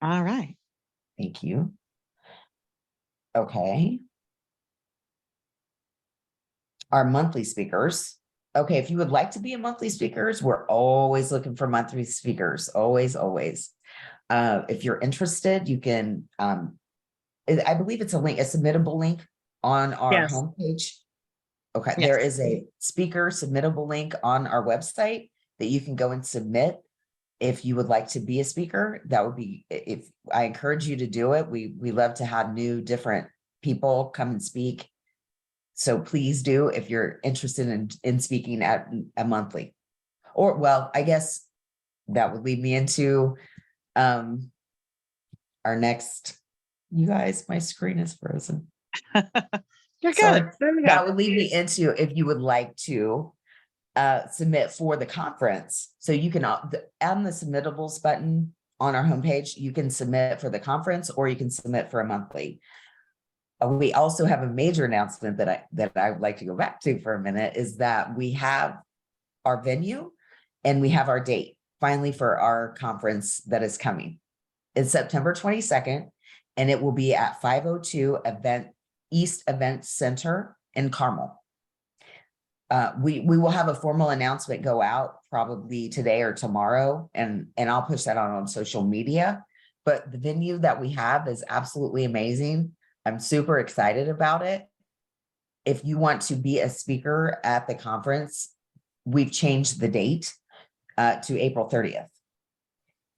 All right. Thank you. Okay. Our monthly speakers. Okay, if you would like to be a monthly speakers, we're always looking for monthly speakers. Always, always. If you're interested, you can, I believe it's a link, a submittable link on our Yes. homepage. Okay, Yes. there is a speaker submittable link on our website that you can go and submit. If you would like to be a speaker, that would be, if I encourage you to do it. We love to have new, different people come and speak. So please do, if you're interested in speaking at a monthly, or, well, I guess that would lead me into our next, you guys, my screen is frozen. You're Sorry. good. There we go. That would lead me into, if you would like to submit for the conference. So you can, on the submittables button on our homepage, you can submit for the conference, or you can submit for a monthly. We also have a major announcement that I would like to go back to for a minute, is that we have our venue and we have our date finally for our conference that is coming. It's September 22nd, and it will be at 502 East Event Center in Carmel. We will have a formal announcement go out probably today or tomorrow, and I'll push that on social media. But the venue that we have is absolutely amazing. I'm super excited about it. If you want to be a speaker at the conference, we've changed the date to April 30th.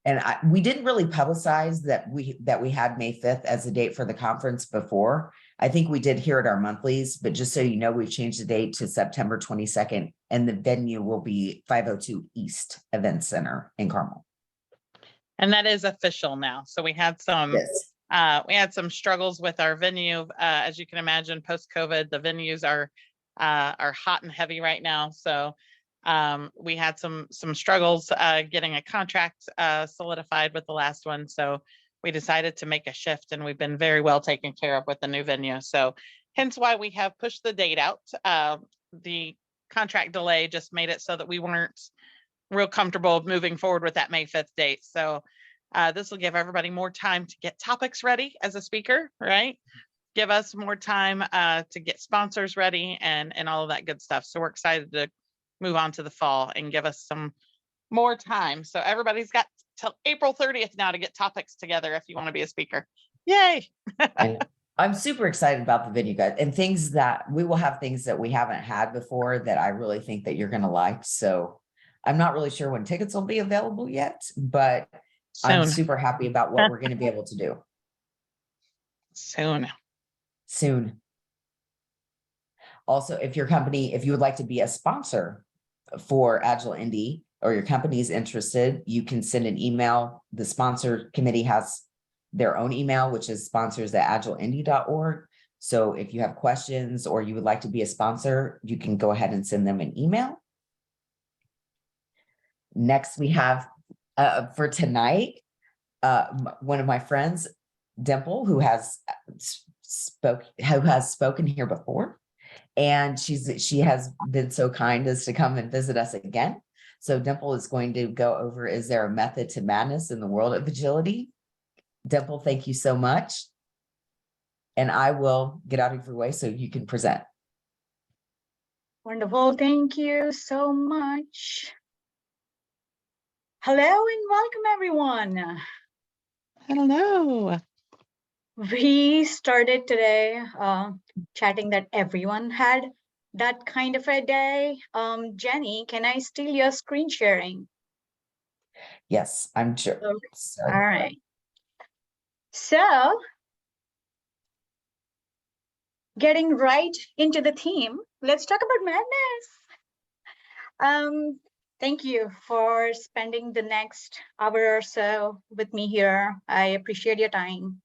And we didn't really publicize that we had May 5th as the date for the conference before. I think we did here at our monthlies, but just so you know, we've changed the date to September 22nd, and the venue will be 502 East Event Center in Carmel. And that is official now. So we had some struggles with our venue. As you can imagine, post-COVID, the venues are hot and heavy right now. So we had some struggles getting a contract solidified with the last one. So we decided to make a shift, and we've been very well taken care of with the new venue. So hence why we have pushed the date out. The contract delay just made it so that we weren't real comfortable moving forward with that May 5th date. So this will give everybody more time to get topics ready as a speaker, right? Give us more time to get sponsors ready and all of that good stuff. So we're excited to move on to the fall and give us some more time. So everybody's got till April 30th now to get topics together if you want to be a speaker. Yay. And I'm super excited about the venue, guys, and things that we will have, things that we haven't had before that I really think that you're going to like. So I'm not really sure when tickets will be available yet, but I'm super happy about what we're going to be able to do. Soon. Also, if you would like to be a sponsor for Agile Indie, or your company is interested, you can send an email. The sponsor committee has their own email, which is sponsors@agileindie.org. So if you have questions or you would like to be a sponsor, you can go ahead and send them an email. Next, we have for tonight, one of my friends, Dimple, who has spoken here before, and she has been so kind as to come and visit us again. So Dimple is going to go over, is there a method to madness in the world of agility? Dimple, thank you so much. And I will get out of your way so you can present. Wonderful. Thank you so much. Hello and welcome, everyone. Hello. We started today chatting that everyone had that kind of a day. Jenny, can I steal your screen sharing? Yes, I'm sure. Okay. So. All right. So, getting right into the theme, let's talk about madness. Thank you for spending the next hour or so with me here. I appreciate your time,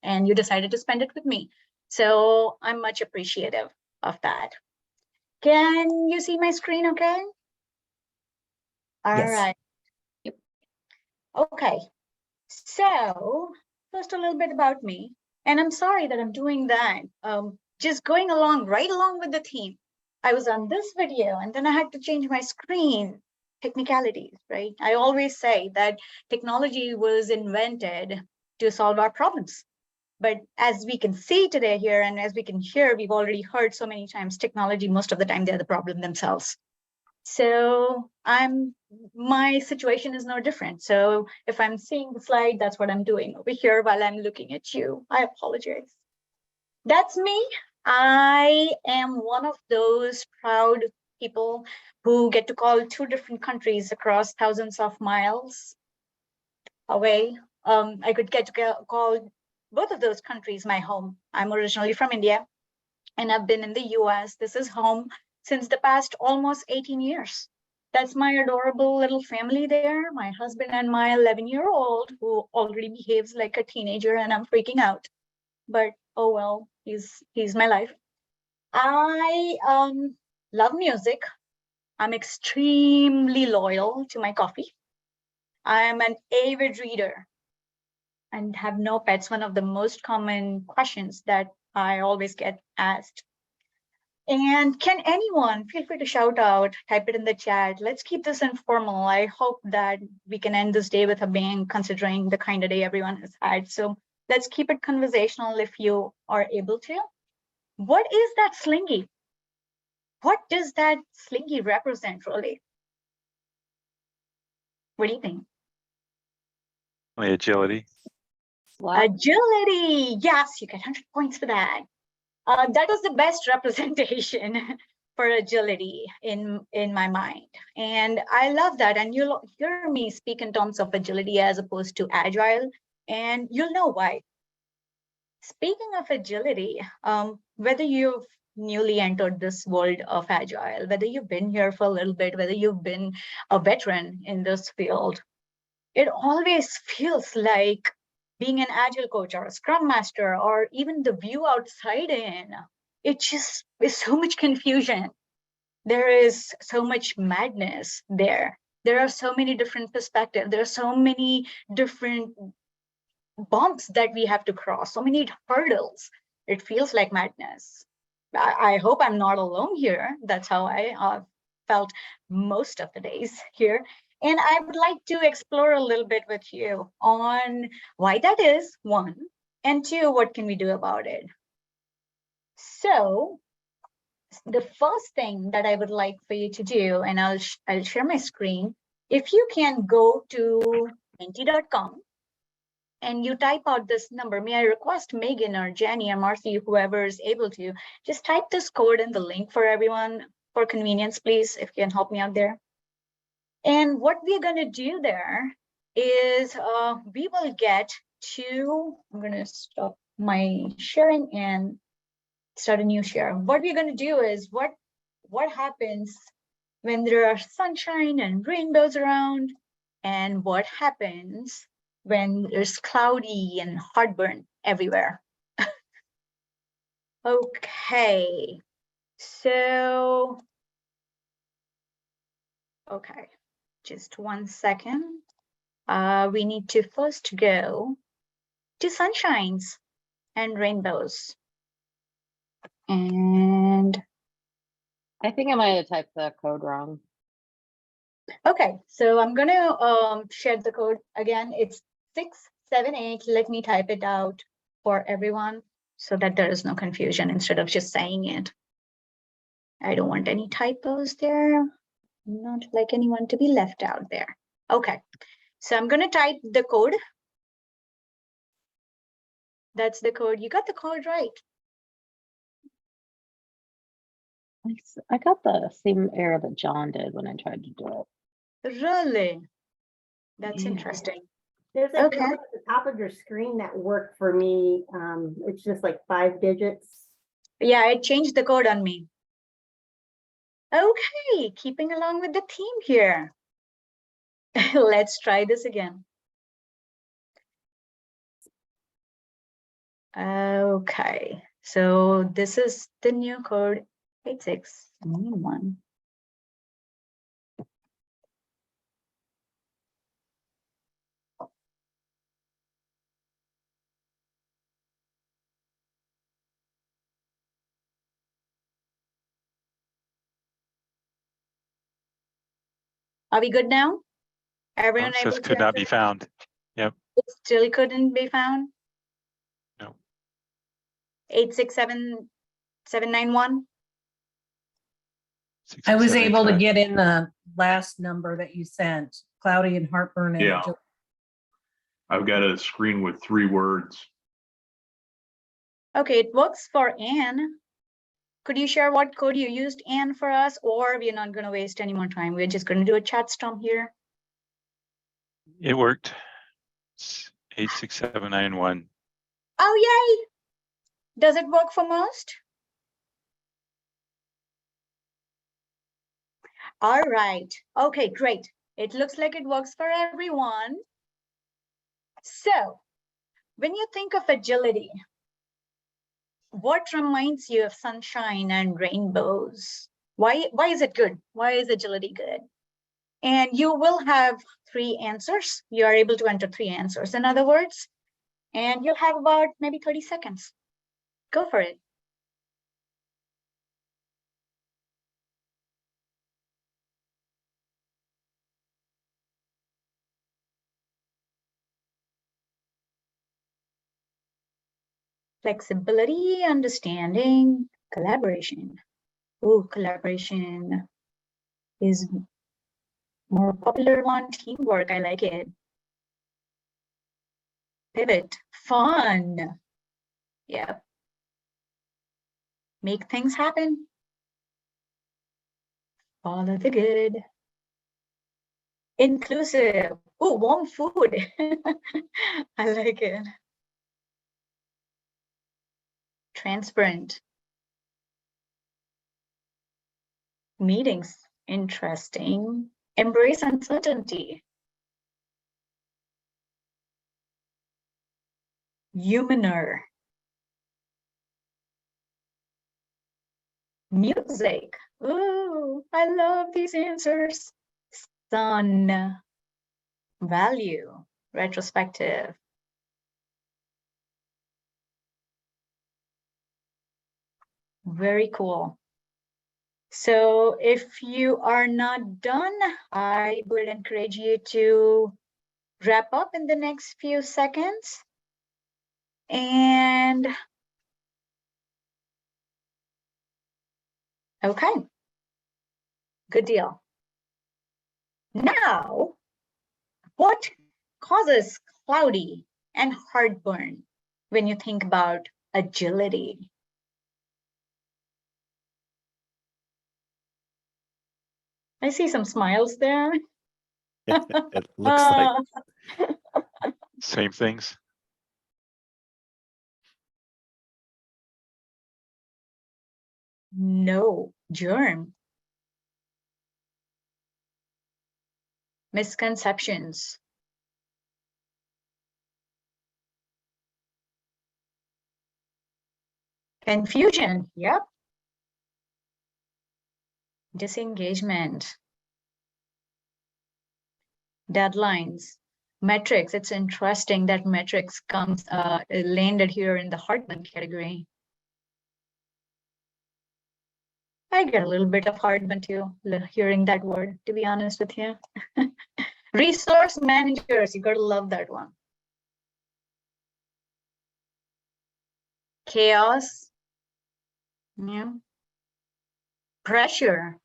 and you decided to spend it with me. So I'm much appreciative of that. Can you see my screen okay? All yes. right. Yep. Okay. So first, a little bit about me. And I'm sorry that I'm doing that. Just going right along with the theme. I was on this video and then I had to change my screen. Technicalities, right? I always say that technology was invented to solve our problems. But as we can see today here, and as we can hear, we've already heard so many times, technology, most of the time, they're the problem themselves. So my situation is no different. So if I'm seeing the slide, that's what I'm doing over here while I'm looking at you. I apologize. That's me. I am one of those proud people who get to call 2 different countries across thousands of miles away. I could get to call both of those countries my home. I'm originally from India, and I've been in the US. This is home since the past almost 18 years. That's my adorable little family there, my husband and my 11-year-old, who already behaves like a teenager, and I'm freaking out. But oh well, he's my life. I love music. I'm extremely loyal to my coffee. I'm an avid reader and have no pets. One of the most common questions that I always get asked. And can anyone, feel free to shout out, type it in the chat. Let's keep this informal. I hope that we can end this day with a bang, considering the kind of day everyone has had. So let's keep it conversational if you are able to. What is that slingy? What does that slingy represent, really? What do you think? Agility. Wow. Agility. Yes, you get 100 points for that. That was the best representation for agility in my mind. And I love that. And you'll hear me speak in terms of agility as opposed to agile. And you'll know why. Speaking of agility, whether you've newly entered this world of agile, whether you've been here for a little bit, whether you've been a veteran in this field, it always feels like being an agile coach or a scrum master, or even the view outside in, it just is so much confusion. There is so much madness there. There are so many different perspectives. There are so many different bumps that we have to cross, so many hurdles. It feels like madness. I hope I'm not alone here. That's how I felt most of the days here. And I would like to explore a little bit with you on why that is, 1, and 2, what can we do about it? So the first thing that I would like for you to do, and I'll share my screen. If you can go to menti.com and you type out this number, may I request Megan or Jenny or Marcy, whoever is able to, just type this code in the link for everyone for convenience, please, if you can help me out there. And what we're going to do there is we will get to, I'm going to stop my sharing and start a new share. What we're going to do is what happens when there are sunshine and rainbows around, and what happens when there's cloudy and heartburn everywhere. Okay, so, okay, just 1 second. We need to first go to sunshines and rainbows. And I think I might have typed the code wrong. okay, so I'm gonna share the code again. It's 678. Let me type it out for everyone so that there is no confusion instead of just saying it. I don't want any typos there. Not like anyone to be left out there. Okay, so I'm gonna type the code. That's the code. You got the code right. I got the same error that John did when I tried to do it. Really? That's Yeah. interesting. There's a Okay. number at the top of your screen that worked for me. It's just like 5 digits. Yeah, it changed the code on me. Okay, keeping along with the theme here. Let's try this again. Okay, so this is the new code 8691. Are we good now? Everyone able Says to could not be enter? found. It It still couldn't be found? No. 867-791? I was able to 66785. get in the last number that you sent, cloudy and heartburn. And Yeah. I've got a screen with 3 words. Okay, it works for Anne. Could you share what code you used, Anne, for us? Or we're not going to waste any more time. We're just going to do a chat storm here. It worked. It's 86791. Oh, yay! Does it work for most? All right. Okay, great. It looks like it works for everyone. So, when you think of agility, what reminds you of sunshine and rainbows? Why is it good? Why is agility good? And you will have 3 answers. You are able to enter 3 answers, in other words, and you'll have about maybe 30 seconds. Go for it. Flexibility, understanding, collaboration. Ooh, collaboration is more popular one. Teamwork, I like it. Pivot, fun. Yeah. Make things happen. Follow the good. Inclusive. Ooh, warm food. I like it. Transparent. Meetings, interesting. Embrace uncertainty. Humaner. Music. Ooh, I love these answers. Sun. Value. Retrospective. Very cool. So if you are not done, I would encourage you to wrap up in the next few seconds. And okay, good deal. Now, what causes cloudy and heartburn when you think about agility? I see some smiles there. It looks like same things. No, germ. Misconceptions. Confusion, yep. Disengagement. Deadlines. Metrics, it's interesting that metrics comes landed here in the heartburn category. I get a little bit of heartburn too, hearing that word, to be honest with you. Resource managers, you gotta love that one. Chaos. Yeah. Pressure.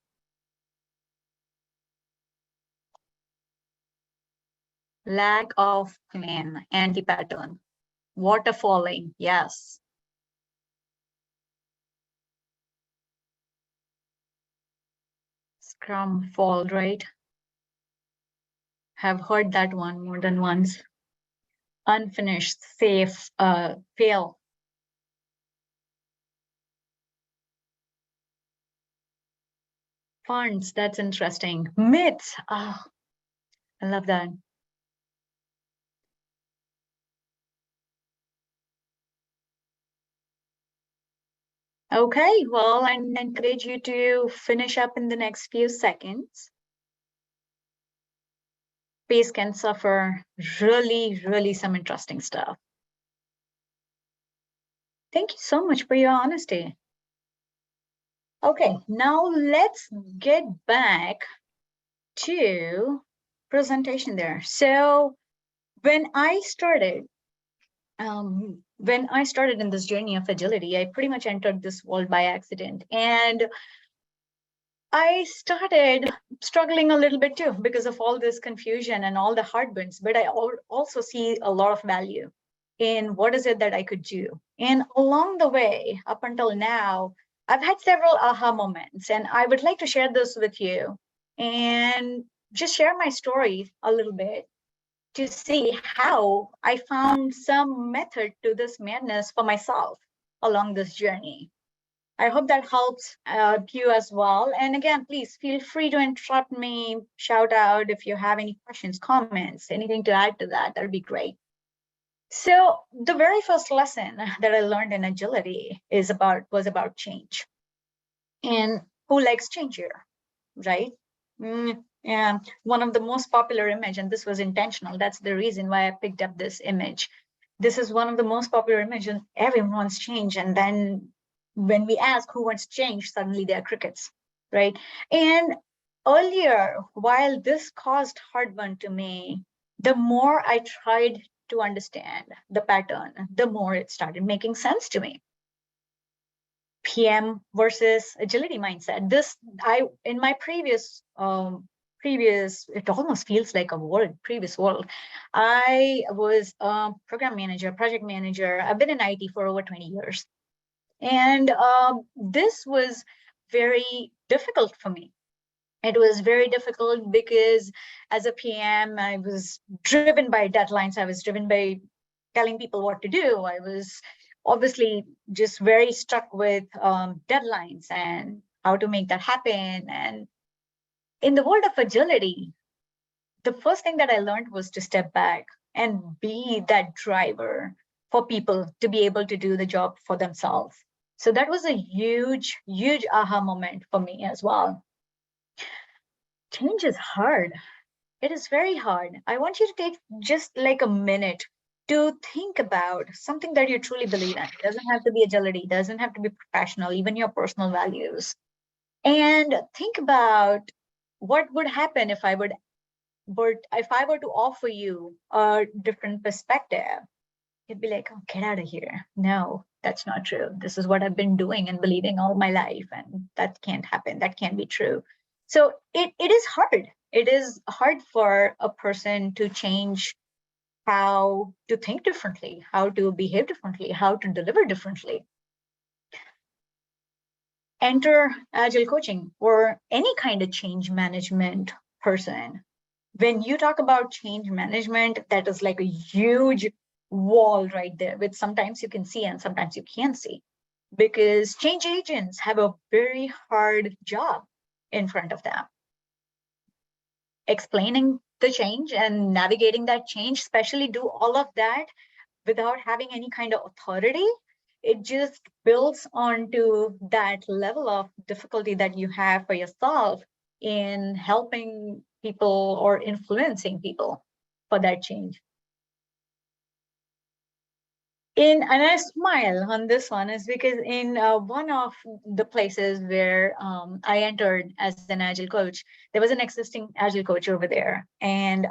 Lack of plan, anti-pattern. Waterfalling, yes. Scrum fall, right? Have heard that one more than once. Unfinished, safe, fail. Funds, that's interesting. Myths, oh, I love that. Okay, well, I encourage you to finish up in the next few seconds. Pace can suffer really some interesting stuff. Thank you so much for your honesty. Okay, now let's get back to presentation there. So when I started in this journey of agility, I pretty much entered this world by accident. And I started struggling a little bit too because of all this confusion and all the heartburns, but I also see a lot of value in what is it that I could do. And along the way, up until now, I've had several aha moments, and I would like to share this with you and just share my story a little bit to see how I found some method to this madness for myself along this journey. I hope that helps you as well. And again, please feel free to interrupt me, shout out if you have any questions, comments, anything to add to that, that'd be great. So the very first lesson that I learned in agility was about change. And who likes change here, right? Yeah, one of the most popular image, and this was intentional. That's the reason why I picked up this image. This is one of the most popular image, and everyone wants change. And then when we ask who wants change, suddenly there are crickets, right? And earlier, while this caused heartburn to me, the more I tried to understand the pattern, the more it started making sense to me. PM versus agility mindset. In my previous, it almost feels like a previous world. I was a program manager, project manager. I've been in IT for over 20 years. And this was very difficult for me. It was very difficult because as a PM, I was driven by deadlines. I was driven by telling people what to do. I was obviously just very stuck with deadlines and how to make that happen. And in the world of agility, the first thing that I learned was to step back and be that driver for people to be able to do the job for themselves. So that was a huge, huge aha moment for me as well. Change is hard. It is very hard. I want you to take just like a minute to think about something that you truly believe in. It doesn't have to be agility, it doesn't have to be professional, even your personal values. And think about what would happen if I were to offer you a different perspective. You'd be like, oh, get out of here. No, that's not true. This is what I've been doing and believing all my life, and that can't happen. That can't be true. So it is hard. It is hard for a person to change how to think differently, how to behave differently, how to deliver differently. Enter agile coaching or any kind of change management person. When you talk about change management, that is like a huge wall right there, which sometimes you can see and sometimes you can't see, because change agents have a very hard job in front of them. Explaining the change and navigating that change, especially do all of that without having any kind of authority, it just builds onto that level of difficulty that you have for yourself in helping people or influencing people for that change. And I smile on this one is because in one of the places where I entered as an agile coach, there was an existing agile coach over there. And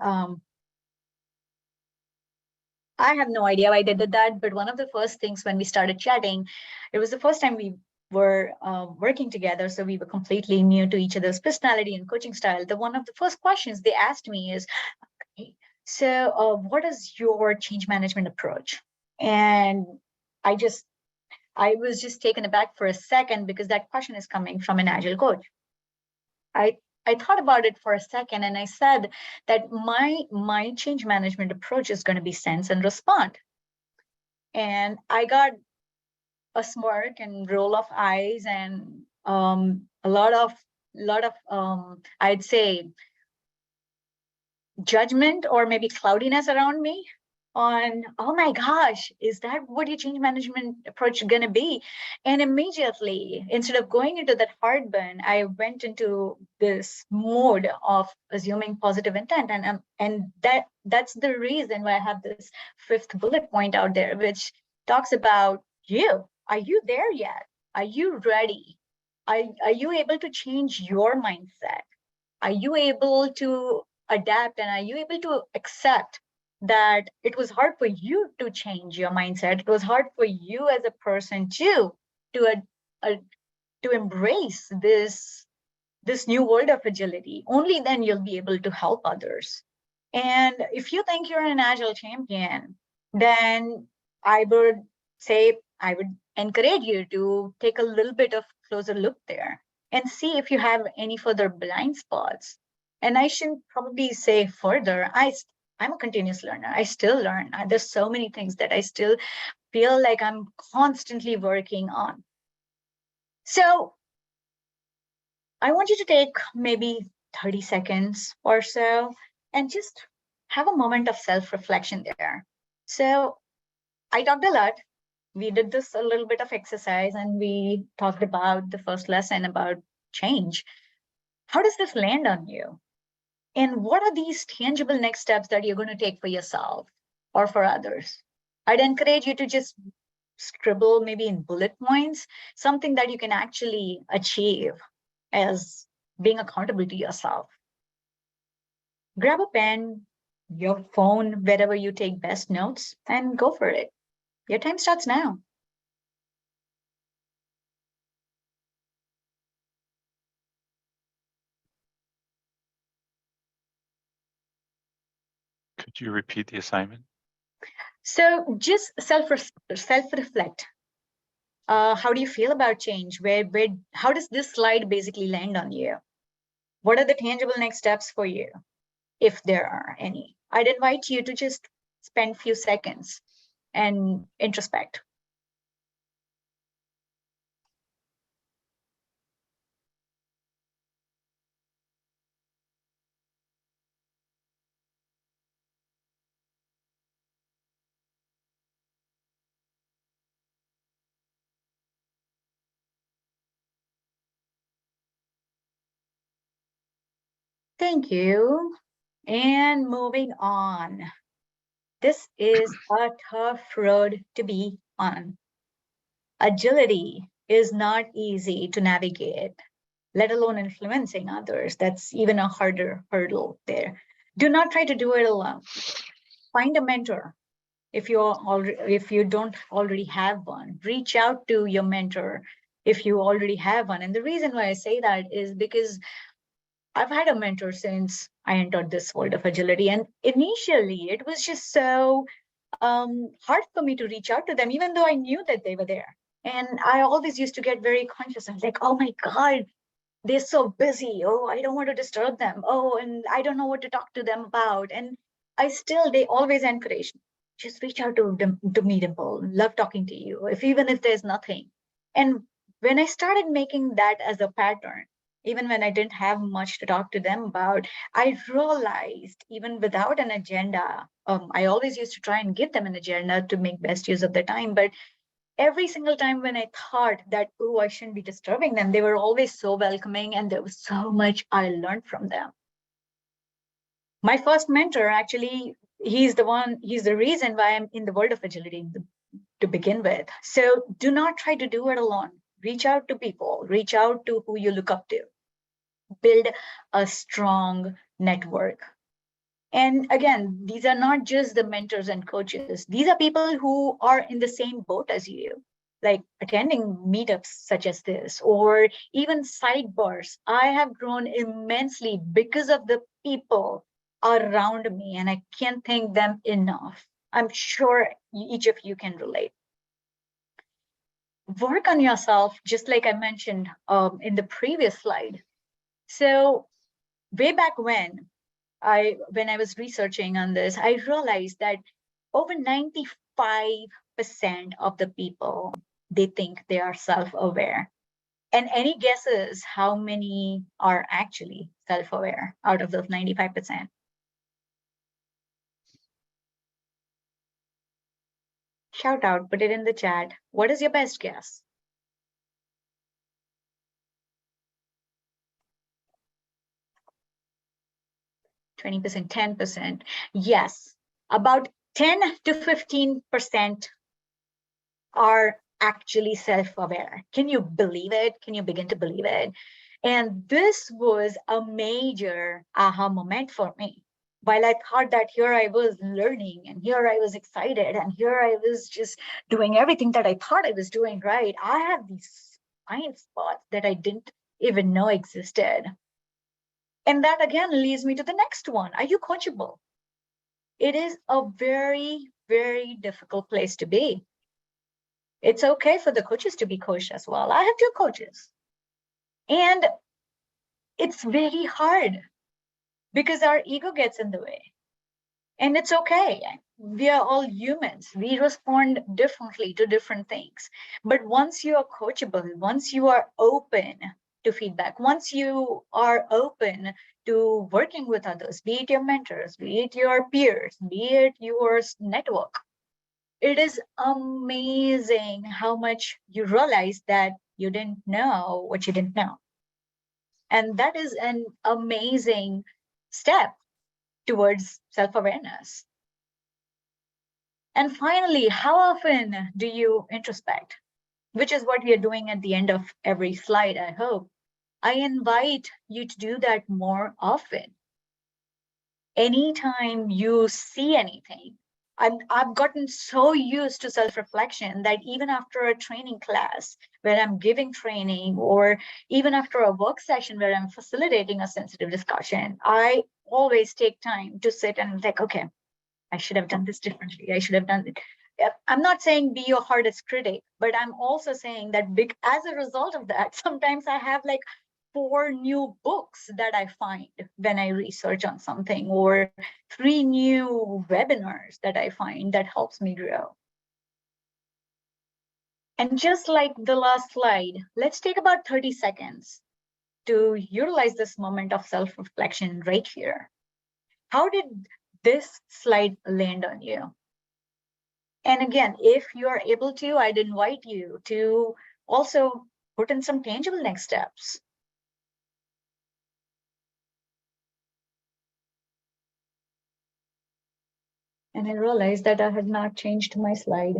I have no idea why they did that, but one of the first things when we started chatting, it was the first time we were working together. So we were completely new to each other's personality and coaching style. One of the first questions they asked me is, okay, so what is your change management approach? And I was just taken aback for a second because that question is coming from an agile coach. I thought about it for a second and I said that my change management approach is going to be sense and respond. And I got a smirk and roll of eyes and a lot of I'd say judgment or maybe cloudiness around me on, oh my gosh, is that what your change management approach going to be? And immediately, instead of going into that heartburn, I went into this mode of assuming positive intent. And that's the reason why I have this fifth bullet point out there, which talks about you. Are you there yet? Are you ready? Are you able to change your mindset? Are you able to adapt, and are you able to accept that it was hard for you to change your mindset. It was hard for you as a person too to to embrace this new world of agility. Only then you'll be able to help others. And if you think you're an agile champion, then I would say, I would encourage you to take a little bit of closer look there and see if you have any further blind spots. And I should probably say further, I'm a continuous learner. I still learn. There's so many things that I still feel like I'm constantly working on. So I want you to take maybe 30 seconds or so and just have a moment of self-reflection there. So I talked a lot. We did this a little bit of exercise and we talked about the first lesson about change. How does this land on you? And what are these tangible next steps that you're going to take for yourself or for others? I'd encourage you to just scribble maybe in bullet points, something that you can actually achieve as being accountable to yourself. Grab a pen, your phone, wherever you take best notes, and go for it. Your time starts now. Could you repeat the assignment? So just self-reflect. How do you feel about change? How does this slide basically land on you? What are the tangible next steps for you, if there are any? I'd invite you to just spend a few seconds and introspect. Thank you. And moving on. This is a tough road to be on. Agility is not easy to navigate, let alone influencing others. That's even a harder hurdle there. Do not try to do it alone. Find a mentor. If you don't already have one, reach out to your mentor if you already have one. And the reason why I say that is because I've had a mentor since I entered this world of agility. And initially, it was just so hard for me to reach out to them, even though I knew that they were there. And I always used to get very conscious. I was like, oh my God, they're so busy. Oh, I don't want to disturb them. Oh, and I don't know what to talk to them about. And they always encourage me. Just reach out to me, Dimple. Love talking to you, even if there's nothing. And when I started making that as a pattern, even when I didn't have much to talk to them about, I realized even without an agenda, I always used to try and give them an agenda to make best use of their time. But every single time when I thought that, oh, I shouldn't be disturbing them, they were always so welcoming and there was so much I learned from them. My first mentor, actually, he's the reason why I'm in the world of agility to begin with. So do not try to do it alone. Reach out to people, reach out to who you look up to. Build a strong network. And again, these are not just the mentors and coaches. These are people who are in the same boat as you, like attending meetups such as this, or even sidebars. I have grown immensely because of the people around me, and I can't thank them enough. I'm sure each of you can relate. Work on yourself, just like I mentioned in the previous slide. So way back when I was researching on this, I realized that over 95% of the people, they think they are self-aware. And any guesses how many are actually self-aware out of those 95%? Shout out, put it in the chat. What is your best guess? %, 10%. Yes, about 10 to 15% are actually self-aware. Can you believe it? Can you begin to believe it? And this was a major aha moment for me, while I thought that here I was learning and here I was excited and here I was just doing everything that I thought I was doing right, I have these blind spots that I didn't even know existed. And that again leads me to the next one. Are you coachable? It is a very, very difficult place to be. It's okay for the coaches to be coached as well. I have 2 coaches. And it's very hard because our ego gets in the way. And it's okay. We are all humans. We respond differently to different things. But once you are coachable, once you are open to feedback, once you are open to working with others, be it your mentors, be it your peers, be it your network, it is amazing how much you realize that you didn't know what you didn't know. And that is an amazing step towards self-awareness. And finally, how often do you introspect? Which is what we are doing at the end of every slide, I hope. I invite you to do that more often. Anytime you see anything, I've gotten so used to self-reflection that even after a training class where I'm giving training, or even after a work session where I'm facilitating a sensitive discussion, I always take time to sit and think, okay, I should have done this differently. I should have done it. I'm not saying be your hardest critic, but I'm also saying that as a result of that, sometimes I have like 4 new books that I find when I research on something, or 3 new webinars that I find that helps me grow. And just like the last slide, let's take about 30 seconds to utilize this moment of self-reflection right here. How did this slide land on you? And again, if you are able to, I'd invite you to also put in some tangible next steps. And I realized that I had not changed my slide.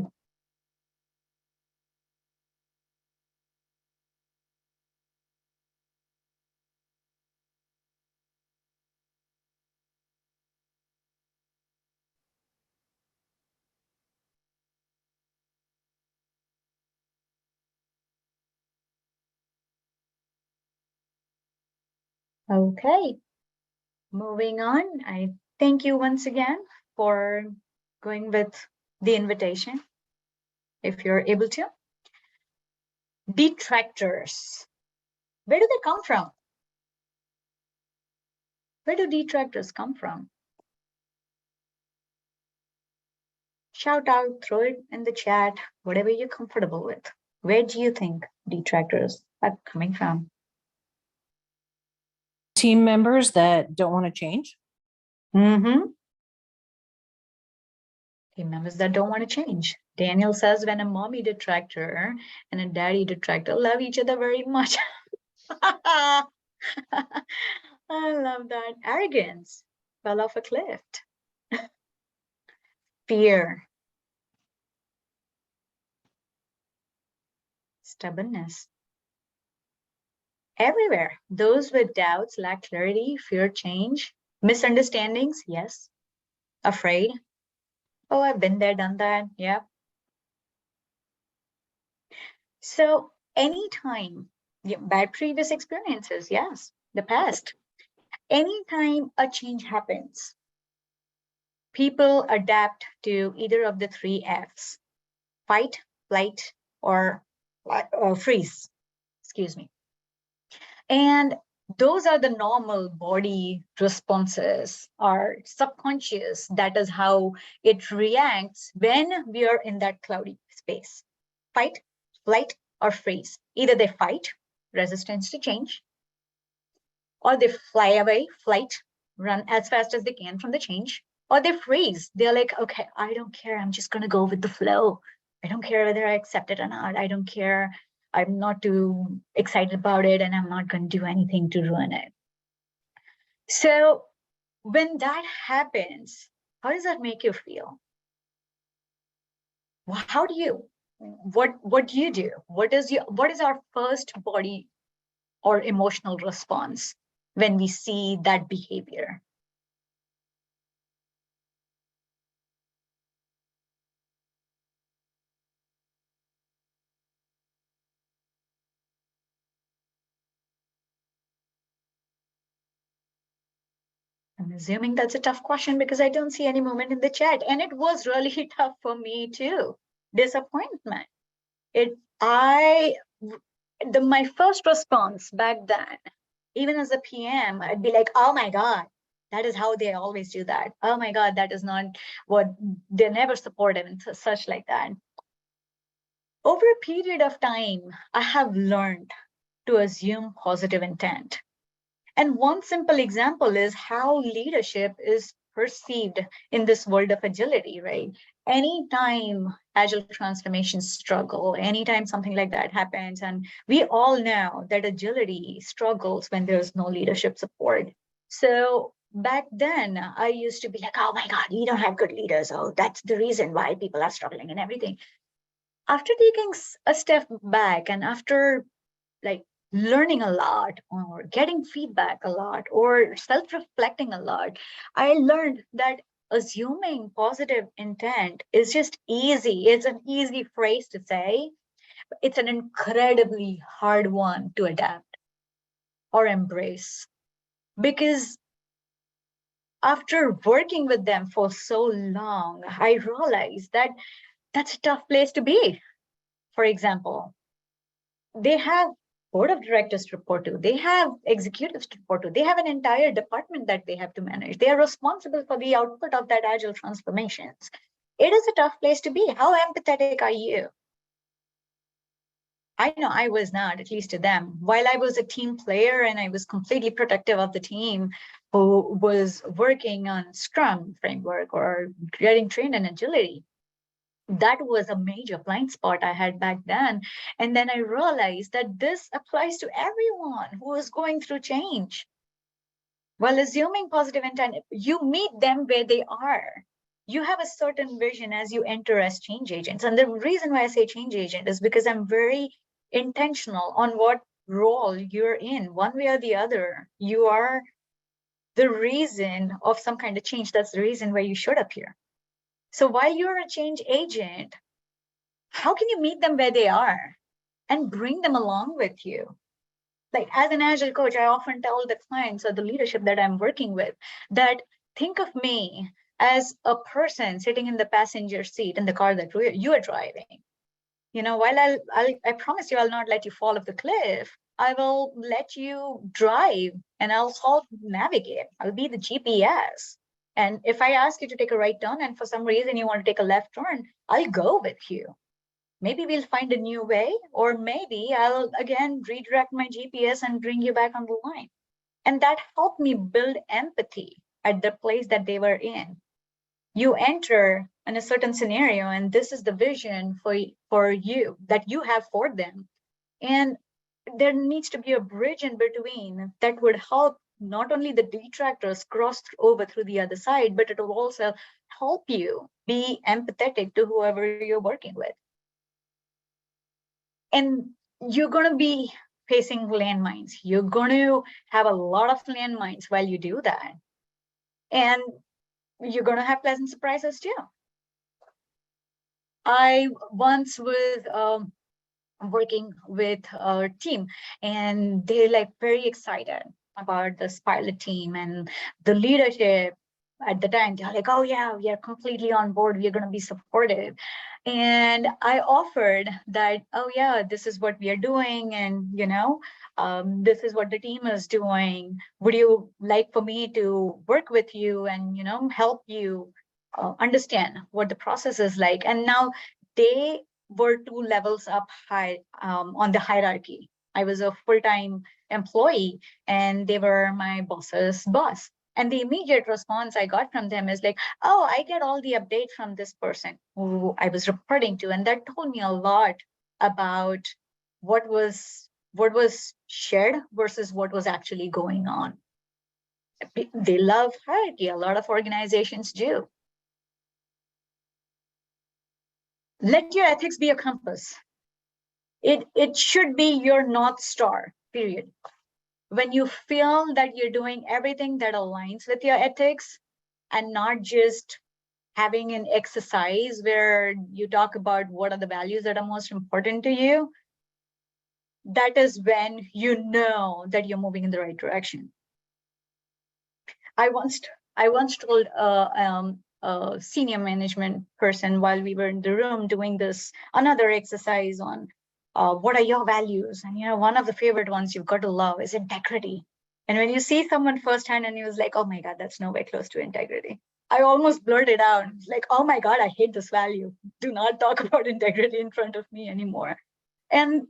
Okay, moving on. I thank you once again for going with the invitation, if you're able to. Detractors. Where do they come from? Where do detractors come from? Shout out, throw it in the chat, whatever you're comfortable with. Where do you think detractors are coming from? Team members that don't want to change. Mm-hmm. Team members that don't want to change. Daniel says when a mommy detractor and a daddy detractor love each other very much. I love that. Arrogance fell off a cliff. Fear. Stubbornness. Everywhere. Those with doubts, lack clarity, fear change, misunderstandings, yes. Afraid. Oh, I've been there, done that. Yeah. So anytime, bad previous experiences, yes, the past. Anytime a change happens, people adapt to either of the 3 Fs: fight, flight, or freeze, excuse me. And those are the normal body responses, our subconscious. That is how it reacts when we are in that cloudy space. Fight, flight, or freeze. Either they fight, resistance to change, or they fly away, flight, run as fast as they can from the change, or they freeze. They're like, okay, I don't care. I'm just going to go with the flow. I don't care whether I accept it or not. I don't care. I'm not too excited about it, and I'm not going to do anything to ruin it. So when that happens, how does that make you feel? How do you, what do you do? What is our first body or emotional response when we see that behavior? I'm assuming that's a tough question because I don't see any movement in the chat. And it was really tough for me too. Disappointment. My first response back then, even as a PM, I'd be like, oh my God, that is how they always do that. Oh my God, that is not what they never support and such like that. Over a period of time, I have learned to assume positive intent. And one simple example is how leadership is perceived in this world of agility, right? Anytime agile transformations struggle, anytime something like that happens, and we all know that agility struggles when there's no leadership support. So back then, I used to be like, oh my God, we don't have good leaders. Oh, that's the reason why people are struggling and everything. After taking a step back and after like learning a lot or getting feedback a lot or self-reflecting a lot, I learned that assuming positive intent is just easy. It's an easy phrase to say, but it's an incredibly hard one to adapt or embrace. Because after working with them for so long, I realized that that's a tough place to be. For example, they have board of directors to report to, they have executives to report to, they have an entire department that they have to manage. They are responsible for the output of that agile transformations. It is a tough place to be. How empathetic are you? I know I was not, at least to them. While I was a team player and I was completely protective of the team who was working on Scrum framework or getting trained in agility, that was a major blind spot I had back then. And then I realized that this applies to everyone who is going through change. While assuming positive intent, you meet them where they are. You have a certain vision as you enter as change agents. And the reason why I say change agent is because I'm very intentional on what role you're in, one way or the other. You are the reason of some kind of change. That's the reason why you showed up here. So while you're a change agent, how can you meet them where they are and bring them along with you? Like as an agile coach, I often tell the clients or the leadership that I'm working with that think of me as a person sitting in the passenger seat in the car that you are driving. You know, while I promise you, I'll not let you fall off the cliff. I will let you drive and I'll help navigate. I'll be the GPS. And if I ask you to take a right turn and for some reason you want to take a left turn, I'll go with you. Maybe we'll find a new way, or maybe I'll again redirect my GPS and bring you back on the line. And that helped me build empathy at the place that they were in. You enter in a certain scenario, and this is the vision for you that you have for them. And there needs to be a bridge in between that would help not only the detractors cross over through the other side, but it will also help you be empathetic to whoever you're working with. And you're going to be facing landmines. You're going to have a lot of landmines while you do that. And you're going to have pleasant surprises too. I once was working with a team and they're like very excited about this pilot team and the leadership at the time. They're like, oh yeah, we are completely on board. We're going to be supportive. And I offered that, oh yeah, this is what we are doing. And, you know, this is what the team is doing. Would you like for me to work with you and, you know, help you understand what the process is like? And now they were 2 levels up high on the hierarchy. I was a full-time employee and they were my boss's boss. And the immediate response I got from them is like, oh, I get all the updates from this person who I was reporting to. And that told me a lot about what was shared versus what was actually going on. They love hierarchy. A lot of organizations do. Let your ethics be a compass. It should be your North Star, period. When you feel that you're doing everything that aligns with your ethics and not just having an exercise where you talk about what are the values that are most important to you, that is when you know that you're moving in the right direction. I once told a senior management person while we were in the room doing this another exercise on what are your values, and one of the favorite ones you've got to love is integrity. And when you see someone firsthand and he was like, oh my God, that's nowhere close to integrity, I almost blurted out, like, oh my God, I hate this value. Do not talk about integrity in front of me anymore. And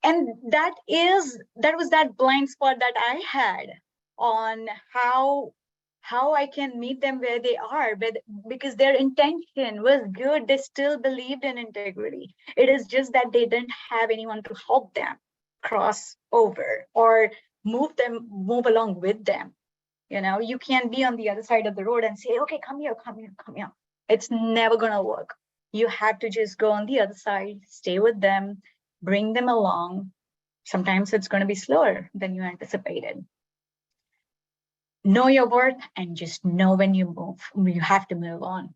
that was that blind spot that I had on how I can meet them where they are, but because their intention was good, they still believed in integrity. It is just that they didn't have anyone to help them cross over or move along with them. You can't be on the other side of the road and say, okay, come here. It's never gonna work. You have to just go on the other side, stay with them, bring them along. Sometimes it's going to be slower than you anticipated. Know your worth and just know when you have to move on.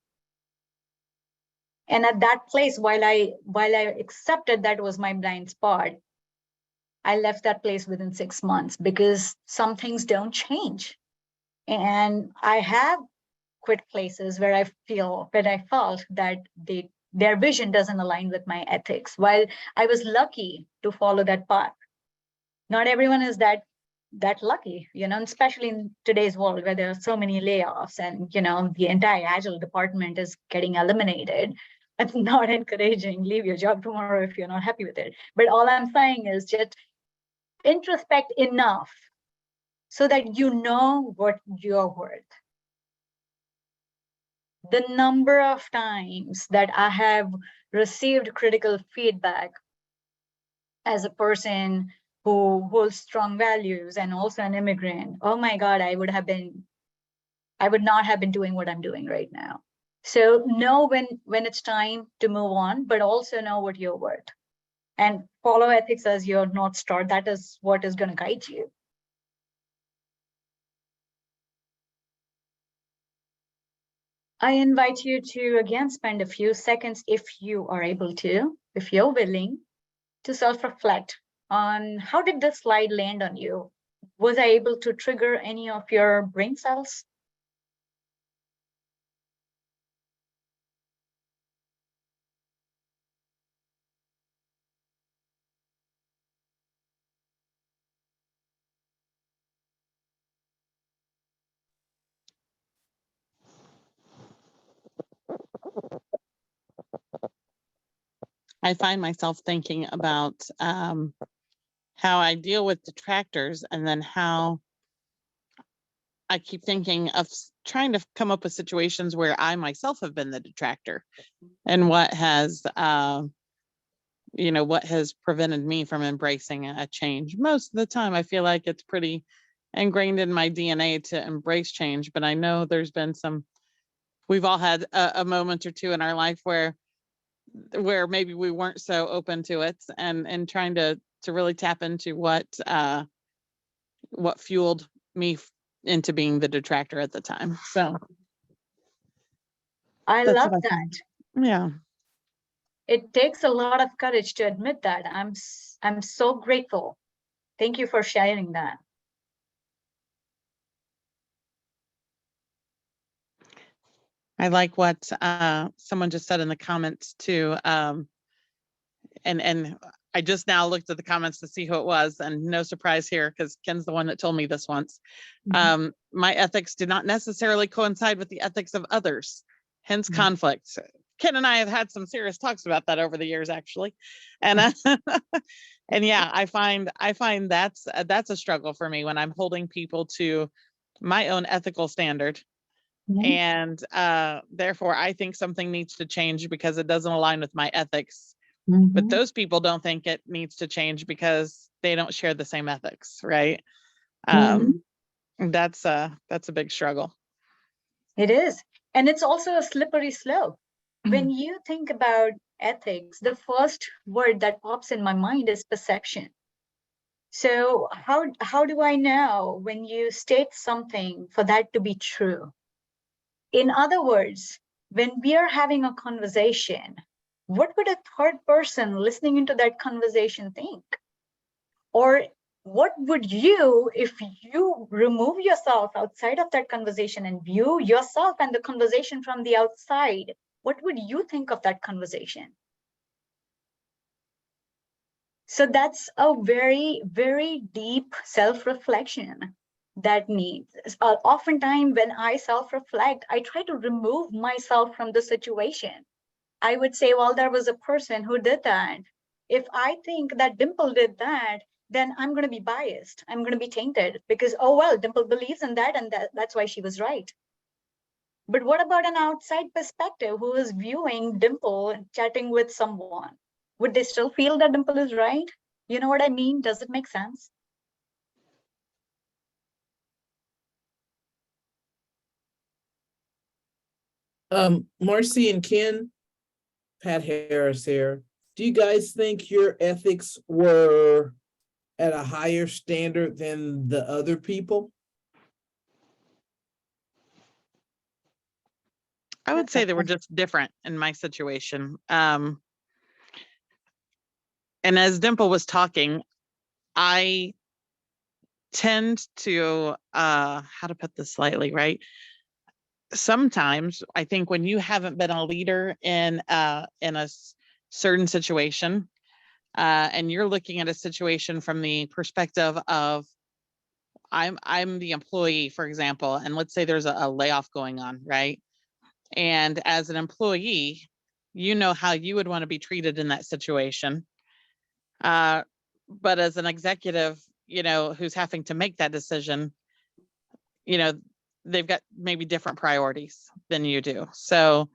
And at that place, while I accepted that was my blind spot, I left that place within 6 months because some things don't change. And I have quit places where I felt that their vision doesn't align with my ethics. While I was lucky to follow that path, not everyone is that lucky, especially in today's world where there are so many layoffs and, the entire agile department is getting eliminated. It's not encouraging. Leave your job tomorrow if you're not happy with it. But all I'm saying is just introspect enough so that you know what you're worth. The number of times that I have received critical feedback as a person who holds strong values and also an immigrant, oh my God, I would not have been doing what I'm doing right now. So know when it's time to move on, but also know what you're worth. And follow ethics as your North Star. That is what is going to guide you. I invite you to, again, spend a few seconds, if you are able to, if you're willing, to self-reflect on how did this slide land on you? Was I able to trigger any of your brain cells? I find myself thinking about how I deal with detractors, and then how I keep thinking of trying to come up with situations where I myself have been the detractor, and what has prevented me from embracing a change. Most of the time, I feel like it's pretty ingrained in my DNA to embrace change, but I know there's been we've all had a moment or two in our life where maybe we weren't so open to it, and trying to really tap into what fueled me into being the detractor at the time. So I love that. Yeah. It takes a lot of courage to admit that. I'm so grateful. Thank you for sharing that. I like what someone just said in the comments too. And I just now looked at the comments to see who it was, and no surprise here because Ken's the one that told me this once. My ethics do not necessarily coincide with the ethics of others, hence conflict. Ken and I have had some serious talks about that over the years, actually. And and yeah, I find that's a struggle for me when I'm holding people to my own ethical standard. And therefore I think something needs to change because it doesn't align with my ethics. But those people don't think it needs to change because they don't share the same ethics, right? That's a big struggle. It is. And it's also a slippery slope. When you think about ethics, the first word that pops in my mind is perception. So how do I know when you state something for that to be true? In other words, when we are having a conversation, what would a third person listening into that conversation think? Or what would you, if you remove yourself outside of that conversation and view yourself and the conversation from the outside, what would you think of that conversation? So that's a very, very deep self-reflection that needs. Oftentimes when I self-reflect, I try to remove myself from the situation. I would say, well, there was a person who did that. If I think that Dimple did that, then I'm going to be biased. I'm going to be tainted because, oh, well, Dimple believes in that and that's why she was right. But what about an outside perspective who is viewing Dimple chatting with someone? Would they still feel that Dimple is right? You know what I mean? Does it make sense? Marcy and Ken, Pat Harris here. Do you guys think your ethics were at a higher standard than the other people? I would say they were just different in my situation. And as Dimple was talking, I tend to, how to put this slightly, right? Sometimes I think when you haven't been a leader in a certain situation, and you're looking at a situation from the perspective of I'm the employee, for example, and let's say there's a layoff going on, right? And as an employee, you know how you would want to be treated in that situation. But as an executive, you know, who's having to make that decision, you know, they've got maybe different priorities than you do. So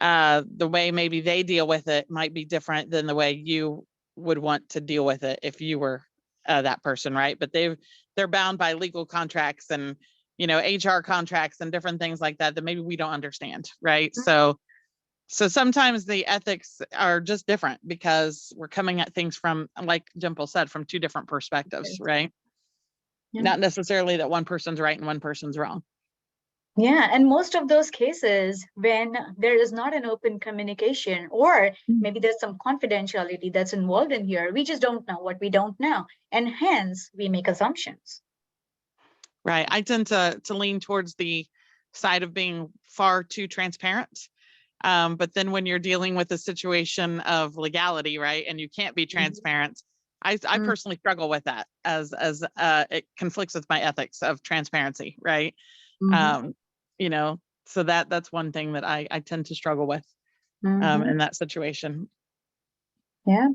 the way maybe they deal with it might be different than the way you would want to deal with it if you were that person, right? But they're bound by legal contracts and, you know, HR contracts and different things like that maybe we don't understand, right? So sometimes the ethics are just different because we're coming at things from, like Dimple said, from two different perspectives, right? Yeah. Not necessarily that one person's right and one person's wrong. Yeah, and most of those cases, when there is not an open communication, or maybe there's some confidentiality that's involved in here, we just don't know what we don't know, and hence we make assumptions. Right. I tend to lean towards the side of being far too transparent. But then when you're dealing with a situation of legality, right, and you can't be transparent, I personally struggle with that as it conflicts with my ethics of transparency, right? You know, so that's one thing that I tend to struggle with in that situation. Yeah,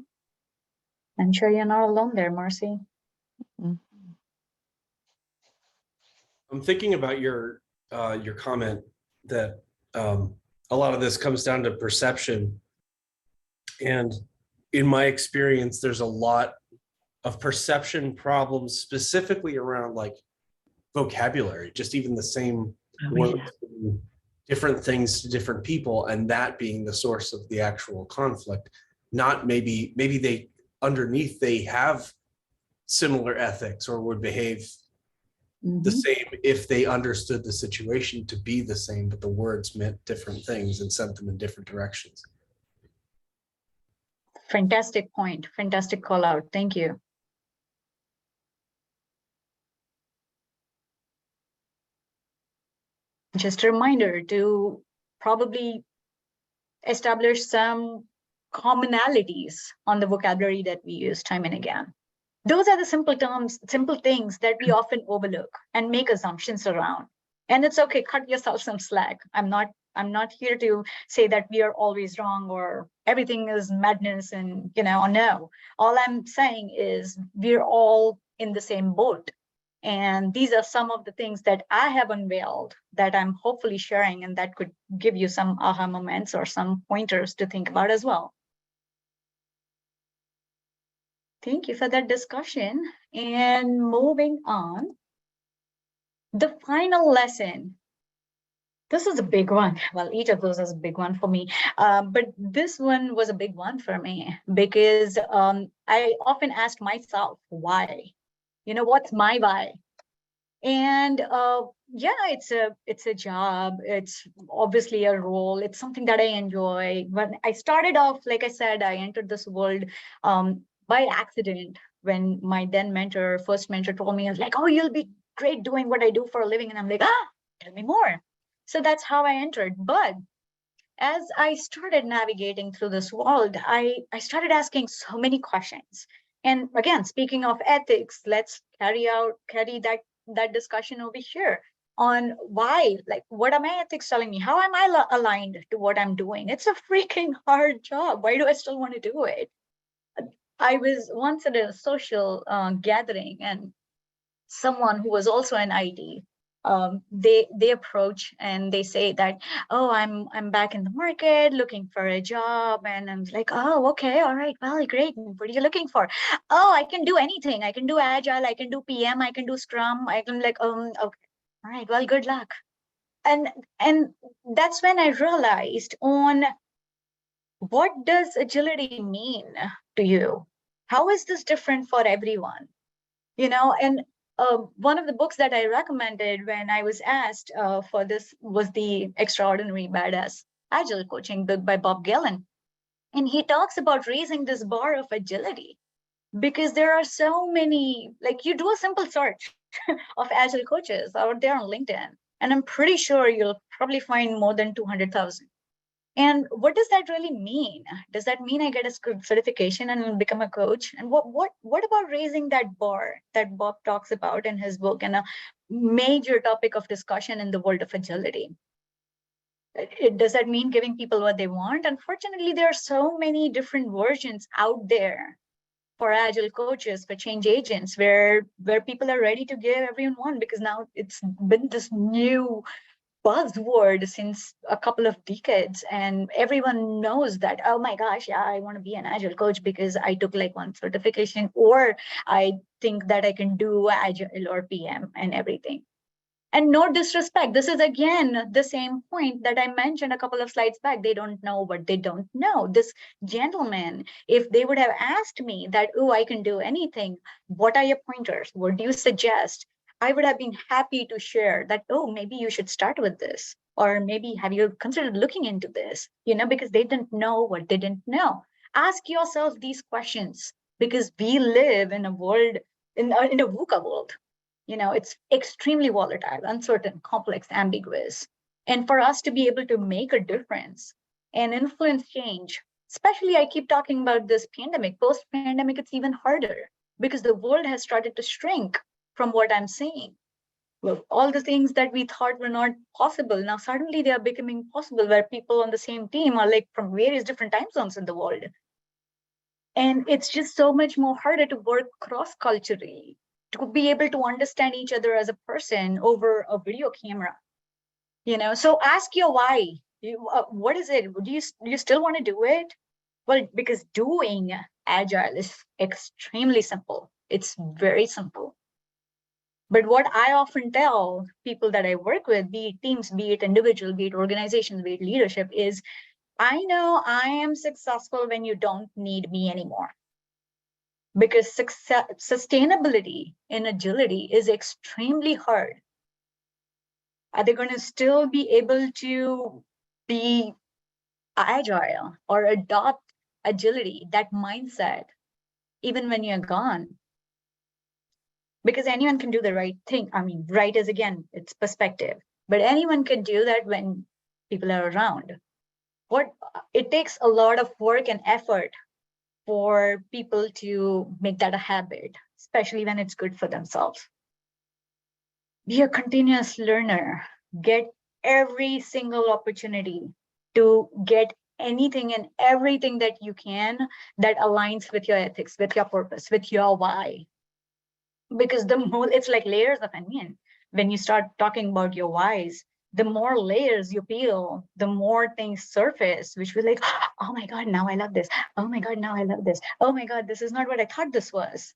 I'm sure you're not alone there, Marcy. I'm thinking about your comment that a lot of this comes down to perception. And in my experience, there's a lot of perception problems specifically around like vocabulary, just even the same words, different things to different people, and that being the source of the actual conflict. Not maybe they underneath they have similar ethics or would behave the same if they understood the situation to be the same, but the words meant different things and sent them in different directions. Fantastic point. Fantastic call out. Thank you. Just a reminder to probably establish some commonalities on the vocabulary that we use time and again. Those are the simple terms, simple things that we often overlook and make assumptions around. And it's okay, cut yourself some slack. I'm not here to say that we are always wrong or everything is madness and, you know, no. All I'm saying is we're all in the same boat. And these are some of the things that I have unveiled that I'm hopefully sharing, and that could give you some aha moments or some pointers to think about as well. Thank you for that discussion. And moving on, the final lesson. This is a big one. Well, each of those is a big one for me. But this one was a big one for me because I often ask myself, why? You know, what's my why? And yeah, it's a job. It's obviously a role. It's something that I enjoy. When I started off, like I said, I entered this world by accident when my then mentor, first mentor told me, I was like, oh, you'll be great doing what I do for a living. And I'm like, tell me more. So that's how I entered. But as I started navigating through this world, I started asking so many questions. And again, speaking of ethics, let's carry that discussion over here on why, like, what are my ethics telling me? How am I aligned to what I'm doing? It's a freaking hard job. Why do I still want to do it? I was once at a social gathering, and someone who was also in IT, they approach and they say that, oh, I'm back in the market looking for a job. And I'm like, oh, okay, all right, well, great. What are you looking for? Oh, I can do anything. I can do Agile, I can do PM, I can do Scrum. I can like, okay, all right, well, good luck. And that's when I realized on what does agility mean to you? How is this different for everyone? And one of the books that I recommended when I was asked for this was the Extraordinary Badass Agile Coaching book by Bob Gillen. And he talks about raising this bar of agility because there are so many, like you do a simple search of Agile coaches out there on LinkedIn, and I'm pretty sure you'll probably find more than 200,000. And what does that really mean? Does that mean I get a certification and become a coach? And what about raising that bar that Bob talks about in his book and a major topic of discussion in the world of agility? Does that mean giving people what they want? Unfortunately, there are so many different versions out there for agile coaches, for change agents, where people are ready to give everyone one, because now it's been this new buzzword since a couple of decades, and everyone knows that, oh my gosh, yeah, I want to be an agile coach because I took like one certification, or I think that I can do agile or PM and everything. And no disrespect, this is again the same point that I mentioned a couple of slides back. They don't know what they don't know. This gentleman, if they would have asked me that, oh, I can do anything, what are your pointers, what do you suggest, I would have been happy to share that, oh, maybe you should start with this, or maybe have you considered looking into this, because they didn't know what they didn't know. Ask yourself these questions, because we live in a world, in a VUCA world. It's extremely volatile, uncertain, complex, ambiguous. And for us to be able to make a difference and influence change, especially I keep talking about this pandemic, post-pandemic, it's even harder because the world has started to shrink from what I'm seeing. Well, all the things that we thought were not possible, now suddenly they are becoming possible, where people on the same team are like from various different time zones in the world. And it's just so much more harder to work cross-culturally, to be able to understand each other as a person over a video camera. So ask your why. What is it? Do you still want to do it? Well, because doing agile is extremely simple. It's very simple. But what I often tell people that I work with, be it teams, be it individual, be it organizations, be it leadership, is I know I am successful when you don't need me anymore. Because sustainability in agility is extremely hard. Are they going to still be able to be agile or adopt agility, that mindset, even when you're gone? Because anyone can do the right thing. I mean, right is, again, it's perspective, but anyone can do that when people are around. It takes a lot of work and effort for people to make that a habit, especially when it's good for themselves. Be a continuous learner. Get every single opportunity to get anything and everything that you can that aligns with your ethics, with your purpose, with your why. Because the more, it's like layers of onion. When you start talking about your whys, the more layers you peel, the more things surface, which will like, oh my God, now I love this. Oh my God, now I love this. Oh my God, this is not what I thought this was.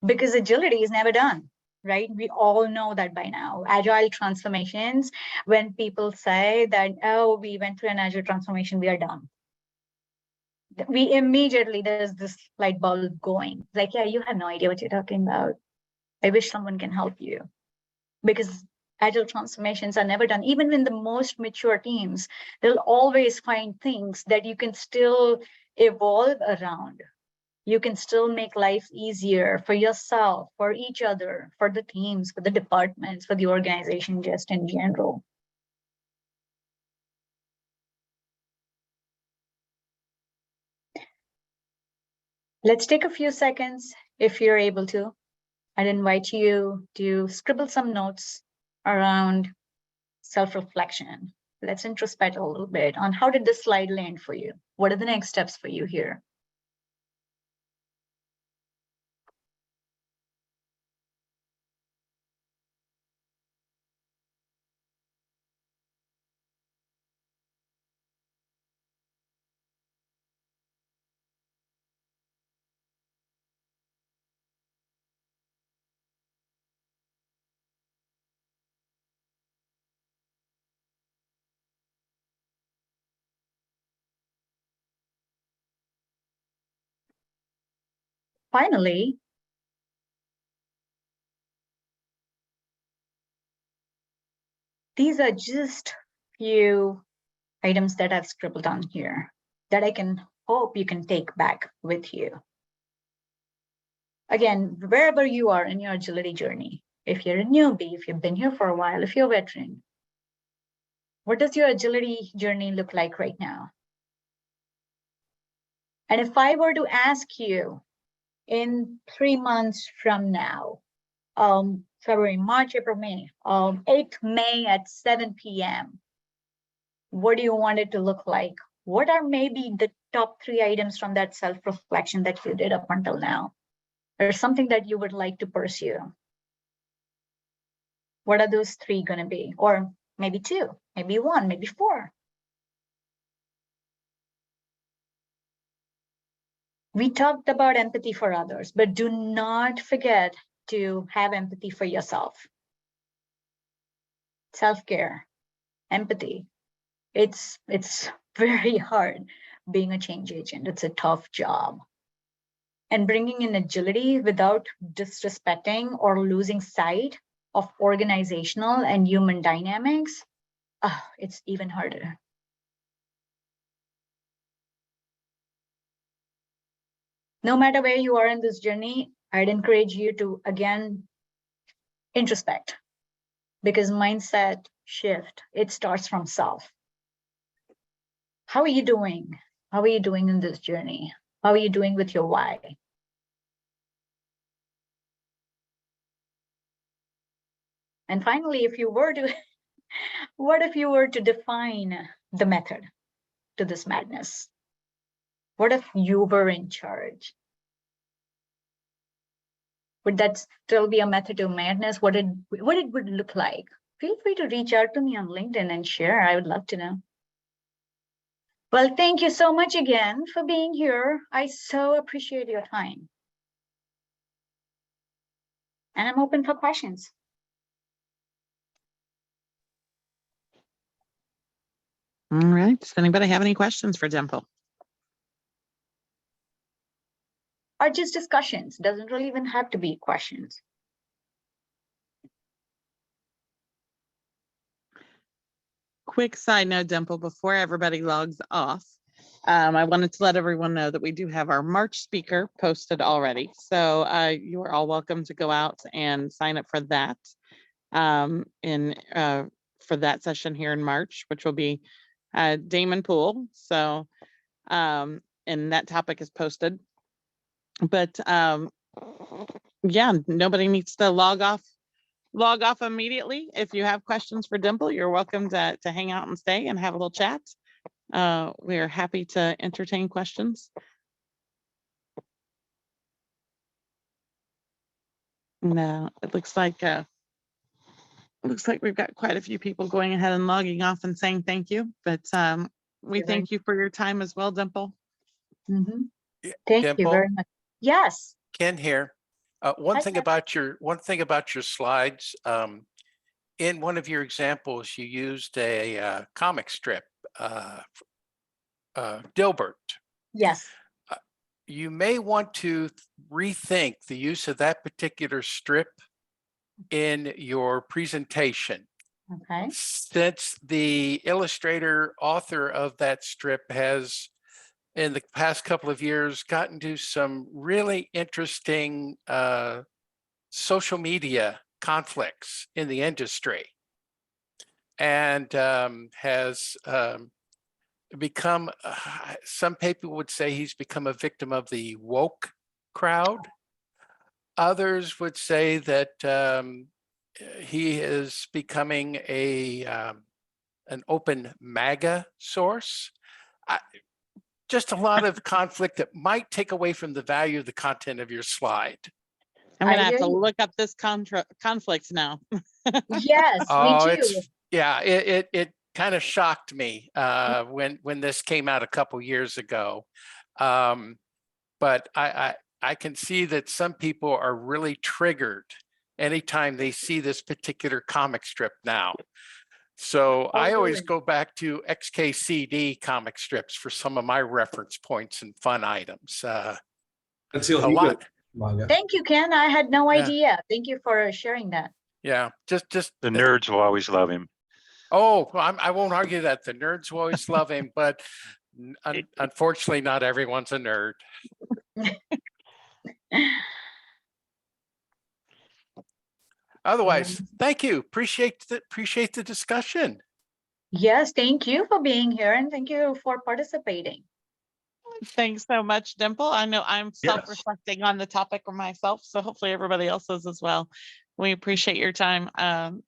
Because agility is never done, right? We all know that by now. Agile transformations, when people say that, oh, we went through an agile transformation, we are done. We immediately, there's this light bulb going. Like, yeah, you have no idea what you're talking about. I wish someone can help you. Because agile transformations are never done. Even in the most mature teams, they'll always find things that you can still evolve around. you can still make life easier for yourself, for each other, for the teams, for the departments, for the organization, just in general. Let's take a few seconds, if you're able to. I'd invite you to scribble some notes around self-reflection. Let's introspect a little bit on how did this slide land for you? What are the next steps for you here? Finally, these are just few items that I've scribbled on here that I can hope you can take back with you. Again, wherever you are in your agility journey, if you're a newbie, if you've been here for a while, if you're a veteran, what does your agility journey look like right now? And if I were to ask you in 3 months from now, February, March, April, May, 8th May at 7 p.m., what do you want it to look like? What are maybe the top 3 items from that self-reflection that you did up until now? Or something that you would like to pursue? What are those 3 going to be? Or maybe 2, maybe 1, maybe 4. We talked about empathy for others, but do not forget to have empathy for yourself. Self-care, empathy. It's very hard being a change agent. It's a tough job. And bringing in agility without disrespecting or losing sight of organizational and human dynamics, it's even harder. No matter where you are in this journey, I'd encourage you to, again, introspect, because mindset shift, it starts from self. How are you doing? How are you doing in this journey? How are you doing with your why? And finally, if you were to, what if you were to define the method to this madness? What if you were in charge? Would that still be a method to madness? What it would look like? Feel free to reach out to me on LinkedIn and share. I would love to know. Well, thank you so much again for being here. I so appreciate your time. And I'm open for questions. All right. Does anybody have any questions for Dimple? Or just discussions. Doesn't really even have to be questions. Quick side note, Dimple, before everybody logs off, I wanted to let everyone know that we do have our March speaker posted already. So you are all welcome to go out and sign up for that for that session here in March, which will be Damon Poole. So, and that topic is posted. But yeah, nobody needs to log off immediately. If you have questions for Dimple, you're welcome to hang out and stay and have a little chat. We are happy to entertain questions. No, it looks like we've got quite a few people going ahead and logging off and saying thank you. But we thank you for your time as well, Dimple. Mm-hmm. Thank Dimple, you very much. Yes. Ken here. One Hi, thing Ken. about your slides. In one of your examples, you used a comic strip, Dilbert. Yes. You may want to rethink the use of that particular strip in your presentation. Okay. Since the illustrator author of that strip has in the past couple of years gotten to some really interesting social media conflicts in the industry, and has become, some people would say he's become a victim of the woke crowd. Others would say that he is becoming an open MAGA source. Just a lot of conflict that might take away from the value of the content of your slide. I'm gonna I have hear to you. look up this conflict now. Yes, me Oh, too. it kind of shocked me when this came out a couple years ago. But I can see that some people are really triggered anytime they see this particular comic strip now. So I always Totally. go back to XKCD comic strips for some of my reference points and fun items. Until A he lot. goes manga. Thank you, Ken. I had no Yeah. idea. Thank you for sharing that. Yeah, just The nerds will always love him. oh, I won't argue that. The nerds will always love him, but unfortunately, not everyone's a nerd. Otherwise, thank you. Appreciate the discussion. Yes, thank you for being here and thank you for participating. Thanks so much, Dimple. I know I'm Yes. self-reflecting on the topic for myself, so hopefully everybody else is as well. We appreciate your time.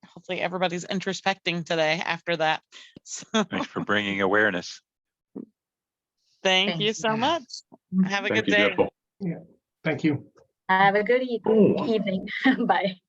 Hopefully everybody's introspecting today after that. So, Thanks for bringing awareness. thank Thank you you. so much. Have a Thank good you, day. Dimple. Thank you. Have a good evening. Bye.